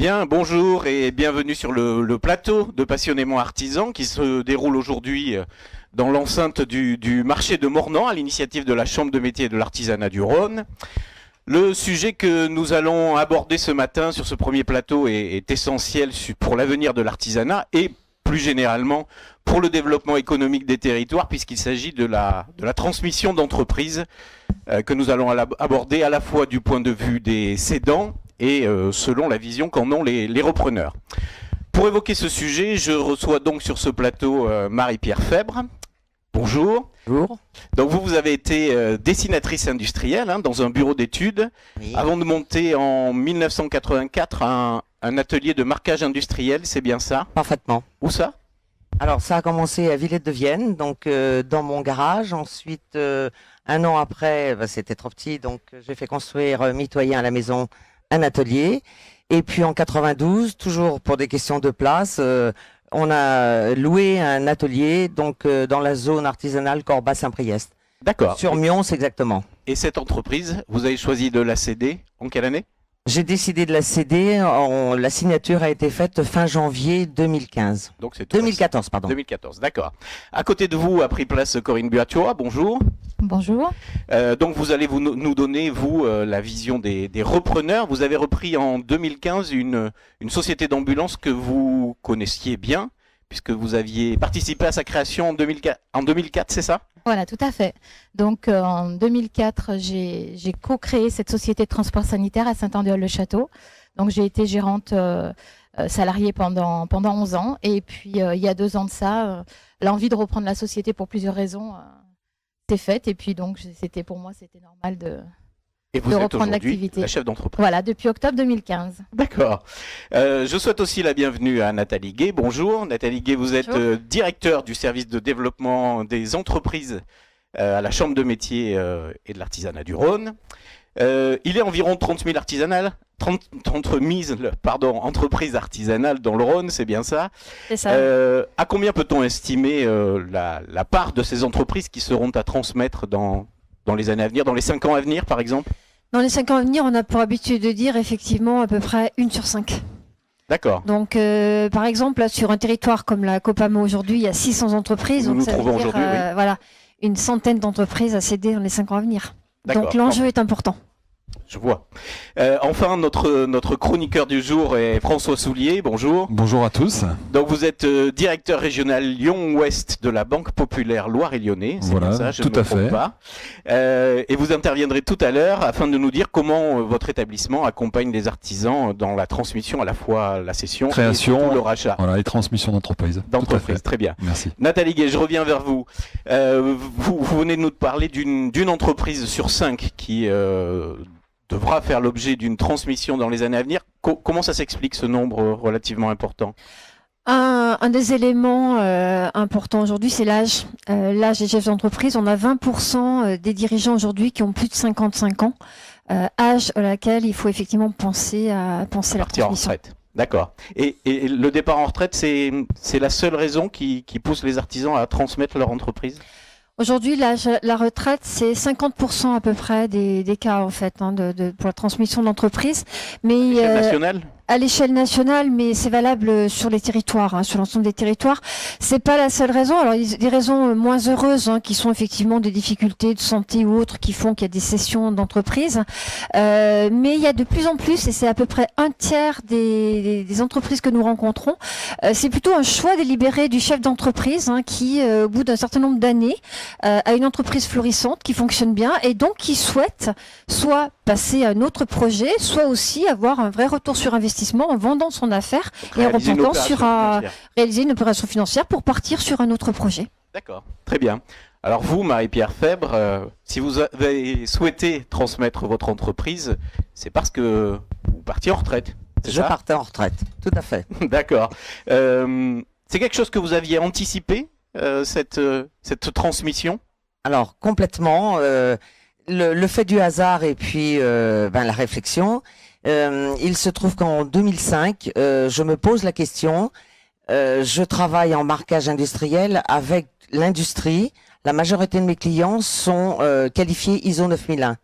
Bien, bonjour et bienvenue sur le plateau de Passionnément Artisan qui se déroule aujourd'hui dans l'enceinte du marché de Mornan à l'initiative de la Chambre de métier et de l'artisanat du Rhône. Le sujet que nous allons aborder ce matin sur ce premier plateau est essentiel pour l'avenir de l'artisanat et plus généralement pour le développement économique des territoires puisqu'il s'agit de la transmission d'entreprises que nous allons aborder à la fois du point de vue des cédants et selon la vision qu'en ont les repreneurs. Pour évoquer ce sujet, je reçois donc sur ce plateau Marie-Pierre Febvre. Bonjour. Bonjour. Donc vous avez été dessinatrice industrielle dans un bureau d'études, oui, avant de monter en 1984 un atelier de marquage industriel, c'est bien ça? Parfaitement. Où ça? Alors ça a commencé à Villette-de-Vienne, donc dans mon garage. Ensuite, un an après, c'était trop petit, donc j'ai fait construire mitoyen à la maison un atelier. Et puis en 92, toujours pour des questions de place, on a loué un atelier donc dans la zone artisanale Corba-Saint-Priest. D'accord. Sur Mions exactement. Et cette entreprise, vous avez choisi de la céder en quelle année? J'ai décidé de la céder, la signature a été faite fin janvier 2015. Donc c'est 2014, pardon. 2014, d'accord. À côté de vous a pris place Corinne Buatua, bonjour. Bonjour. Donc vous allez nous donner, vous, la vision des repreneurs. Vous avez repris en 2015 une société d'ambulance que vous connaissiez bien, puisque vous aviez participé à sa création en 2004, c'est ça? Voilà, tout à fait. Donc en 2004, j'ai co-créé cette société de transport sanitaire à Saint-Andéol-le-Château. Donc j'ai été gérante salariée pendant 11 ans. Et puis il y a 2 ans de ça, l'envie de reprendre la société pour plusieurs raisons s'est faite. Et puis donc pour moi, c'était normal de reprendre l'activité. La chef d'entreprise. Voilà, depuis octobre 2015. D'accord. Je souhaite aussi la bienvenue à Nathalie Gay. Bonjour. Nathalie Gay, vous êtes directeur du service de développement des entreprises à la Chambre de métier et de l'artisanat du Rhône. Il est environ 30 000 entreprises artisanales dans le Rhône, c'est bien ça? C'est ça. À combien peut-on estimer la part de ces entreprises qui seront à transmettre dans les années à venir, dans les 5 ans à venir par exemple? Dans les 5 ans à venir, on a pour habitude de dire effectivement à peu près 1 sur 5. D'accord. Donc par exemple, là, sur un territoire comme la Copamo aujourd'hui, il y a 600 entreprises. Nous donc ça trouvons veut dire oui. voilà, une centaine d'entreprises à céder dans les 5 ans à venir. Donc l'enjeu est important. Je vois. Enfin, notre chroniqueur du jour est François Soulier. Bonjour. Bonjour à tous. Donc vous êtes directeur régional Lyon-Ouest de la Banque Populaire Loire-et-Lyonnais. C'est voilà, bien ça, je tout ne me à trompe fait. pas. Et vous interviendrez tout à l'heure afin de nous dire comment votre établissement accompagne les artisans dans la transmission, à la fois la cession création, et surtout le rachat. Voilà, et transmission d'entreprise. D'entreprise, très bien. Merci. Nathalie Gay, je reviens vers vous. Vous venez de nous parler d'une entreprise sur 5 qui devra faire l'objet d'une transmission dans les années à venir. Comment ça s'explique ce nombre relativement important? Un des éléments importants aujourd'hui, c'est l'âge. L'âge des chefs d'entreprise. On a 20% des dirigeants aujourd'hui qui ont plus de 55 ans. Âge à laquelle il faut effectivement penser à la transmission. En retraite. D'accord. Et le départ en retraite, c'est la seule raison qui pousse les artisans à transmettre leur entreprise? Aujourd'hui, la retraite, c'est 50% à peu près des cas en fait pour la transmission d'entreprise. Mais à l'échelle nationale? À l'échelle nationale, mais c'est valable sur les territoires, sur l'ensemble des territoires. C'est pas la seule raison. Alors, il y a des raisons moins heureuses qui sont effectivement des difficultés de santé ou autres qui font qu'il y a des cessions d'entreprises. Mais il y a de plus en plus, et c'est à peu près 1/3 des entreprises que nous rencontrons, c'est plutôt un choix délibéré du chef d'entreprise qui, au bout d'un certain nombre d'années, a une entreprise florissante qui fonctionne bien et donc qui souhaite soit passer à un autre projet, soit aussi avoir un vrai retour sur investissement en vendant son affaire et en reportant réaliser une opération financière pour partir sur un autre projet. D'accord, très bien. Alors vous, Marie-Pierre Febvre, si vous avez souhaité transmettre votre entreprise, c'est parce que vous partiez en retraite. Je partais en retraite, tout à fait. D'accord. C'est quelque chose que vous aviez anticipé, cette transmission? Alors complètement. Le fait du hasard et puis la réflexion, il se trouve qu'en 2005, je me pose la question, je travaille en marquage industriel avec l'industrie, la majorité de mes clients sont qualifiés ISO 9001.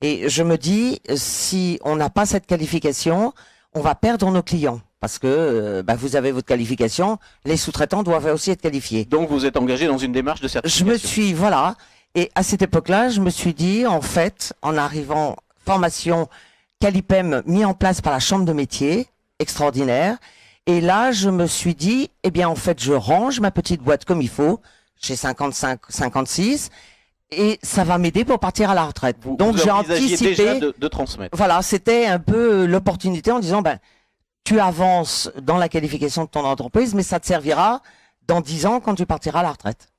Et je me dis, si on n'a pas cette qualification, on va perdre nos clients parce que vous avez votre qualification, les sous-traitants doivent aussi être qualifiés. Donc vous êtes engagé dans une démarche de certification. Voilà, et à cette époque-là, je me suis dit, en fait, en arrivant, formation Calipem mis en place par la Chambre de métier, extraordinaire, et là, je me suis dit, eh bien, en fait, je range ma petite boîte comme il faut, chez 55, 56, et ça va m'aider pour partir à la retraite. Donc j'ai anticipé déjà de transmettre. Voilà, c'était un peu l'opportunité en disant, tu avances dans la qualification de ton entreprise, mais ça te servira dans 10 ans quand tu partiras à la retraite.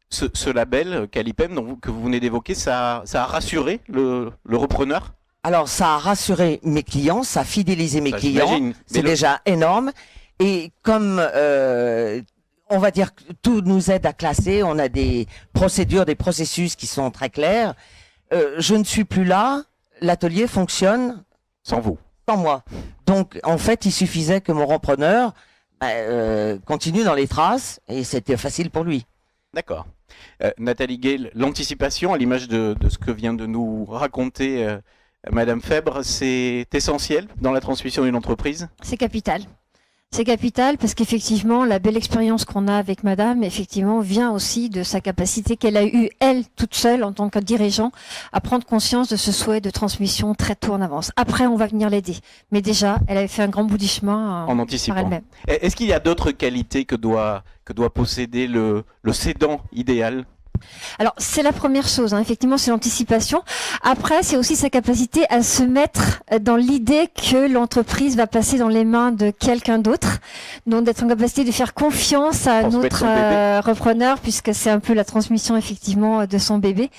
Ce label Calipem que vous venez d'évoquer, ça a rassuré le repreneur? Alors, ça a rassuré mes clients, ça a fidélisé mes clients, c'est déjà énorme. Et comme on va dire que tout nous aide à classer, on a des procédures, des processus qui sont très clairs. Je ne suis plus là, l'atelier fonctionne sans vous, sans moi. Donc, en fait, il suffisait que mon repreneur continue dans les traces et c'était facile pour lui. D'accord. Nathalie Gay, l'anticipation, à l'image de ce que vient de nous raconter Madame Febvre, c'est essentiel dans la transmission d'une entreprise? C'est capital. C'est capital parce qu'effectivement, la belle expérience qu'on a avec Madame, effectivement, vient aussi de sa capacité qu'elle a eue, elle, toute seule, en tant que dirigeant, à prendre conscience de ce souhait de transmission très tôt en avance. Après, on va venir l'aider. Mais déjà, elle avait fait un grand bout du chemin en anticipant. Par elle-même. Est-ce qu'il y a d'autres qualités que doit posséder le cédant idéal? Alors, c'est la première chose, effectivement, c'est l'anticipation. Après, c'est aussi sa capacité à se mettre dans l'idée que l'entreprise va passer dans les mains de quelqu'un d'autre. Donc, d'être en capacité de faire confiance à notre repreneur, puisque c'est un peu la transmission, effectivement, de son bébé.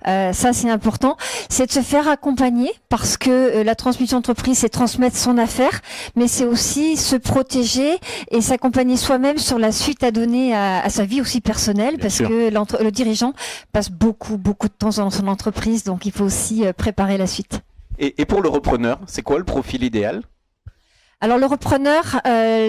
Ça, c'est important. C'est de se faire accompagner, parce que la transmission d'entreprise, c'est transmettre son affaire, mais c'est aussi se protéger et s'accompagner soi-même sur la suite à donner à sa vie aussi personnelle, Bien parce sûr. que le dirigeant passe beaucoup de temps dans son entreprise, donc il faut aussi préparer la suite. Et pour le repreneur, c'est quoi le profil idéal? Alors le repreneur,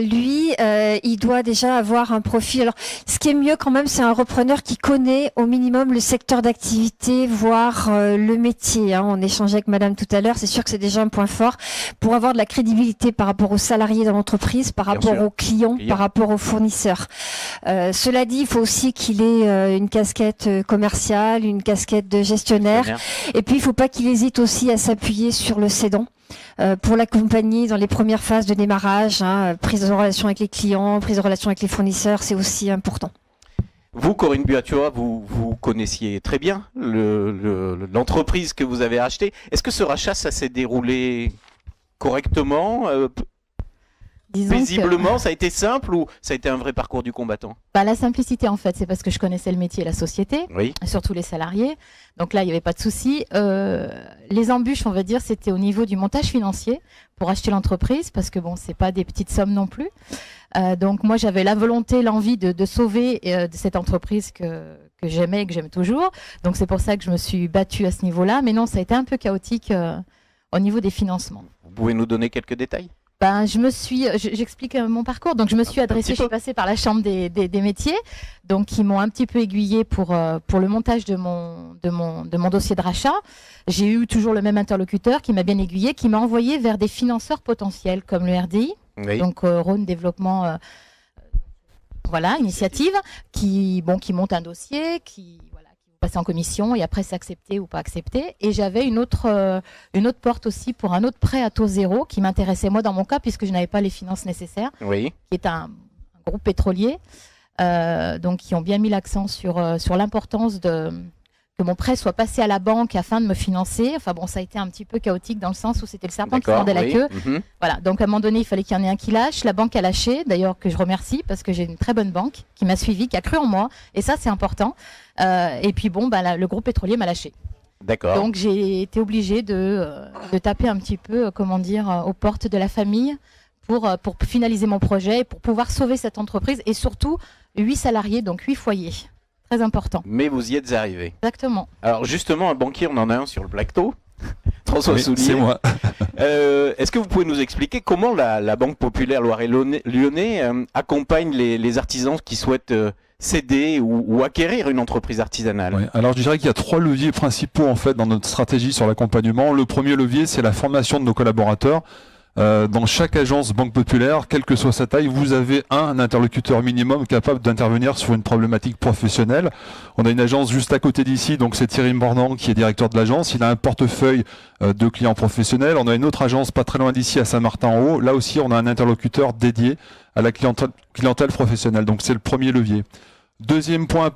lui, il doit déjà avoir un profil. Alors, ce qui est mieux quand même, c'est un repreneur qui connaît au minimum le secteur d'activité, voire le métier. On échangeait avec Madame tout à l'heure. C'est sûr que c'est déjà un point fort pour avoir de la crédibilité par rapport aux salariés de l'entreprise, par rapport aux clients, par rapport aux fournisseurs. Cela dit, il faut aussi qu'il ait une casquette commerciale, une casquette de gestionnaire. Et puis, il ne faut pas qu'il hésite aussi à s'appuyer sur le cédant. Pour l'accompagner dans les premières phases de démarrage, prise de relation avec les clients, prise de relation avec les fournisseurs, c'est aussi important. Vous, Corinne Buatua, vous connaissiez très bien l'entreprise que vous avez rachetée. Est-ce que ce rachat, ça s'est déroulé correctement, paisiblement? Ça a été simple ou ça a été un vrai parcours du combattant? La simplicité, en fait, c'est parce que je connaissais le métier et la société, oui. Surtout les salariés. Donc là, il n'y avait pas de souci. Les embûches, on va dire, c'était au niveau du montage financier pour acheter l'entreprise, parce que bon, c'est pas des petites sommes non plus. Donc moi, j'avais la volonté, l'envie de sauver de cette entreprise que j'aimais et que j'aime toujours. Donc c'est pour ça que je me suis battue à ce niveau-là. Mais non, ça a été un peu chaotique au niveau des financements. Vous pouvez nous donner quelques détails? J'explique mon parcours. Donc, je me suis adressée, je suis passée par la Chambre des métiers, donc qui m'ont un petit peu aiguillée pour le montage de mon dossier de rachat. J'ai eu toujours le même interlocuteur qui m'a bien aiguillée, qui m'a envoyé vers des financeurs potentiels comme le RDI, oui. donc Rhône Développement, initiative, qui monte un dossier, qui passer en commission et après c'est accepté ou pas accepté. Et j'avais une autre porte aussi pour un autre prêt à taux zéro qui m'intéressait moi dans mon cas puisque je n'avais pas les finances nécessaires, oui. Qui est un groupe pétrolier, donc qui ont bien mis l'accent sur l'importance que mon prêt soit passé à la banque afin de me financer. Enfin bon, ça a été un petit peu chaotique dans le sens où c'était le serpent qui mordait la queue. Voilà, donc à un moment donné, il fallait qu'il y en ait un qui lâche. La banque a lâché, d'ailleurs que je remercie parce que j'ai une très bonne banque qui m'a suivi, qui a cru en moi, et ça c'est important. Et puis bon, le groupe pétrolier m'a lâché. D'accord. Donc j'ai été obligée de taper un petit peu, aux portes de la famille pour finaliser mon projet et pour pouvoir sauver cette entreprise et surtout 8 salariés, donc 8 foyers. Très important. Mais vous y êtes arrivé. Exactement. Alors justement, un banquier, on en a un sur le plateau. François Soulier. C'est moi. Est-ce que vous pouvez nous expliquer comment la Banque Populaire Loiret-Lyonnais accompagne les artisans qui souhaitent céder ou acquérir une entreprise artisanale? Oui. Alors je dirais qu'il y a 3 leviers principaux en fait dans notre stratégie sur l'accompagnement. Le premier levier, c'est la formation de nos collaborateurs. Dans chaque agence Banque Populaire, quelle que soit sa taille, vous avez un interlocuteur minimum capable d'intervenir sur une problématique professionnelle. On a une agence juste à côté d'ici, donc c'est Thierry Mornan qui est directeur de l'agence. Il a un portefeuille de clients professionnels. On a une autre agence pas très loin d'ici à Saint-Martin-en-Haut. Là aussi, on a un interlocuteur dédié à la clientèle professionnelle. Donc c'est le premier levier. Deuxième point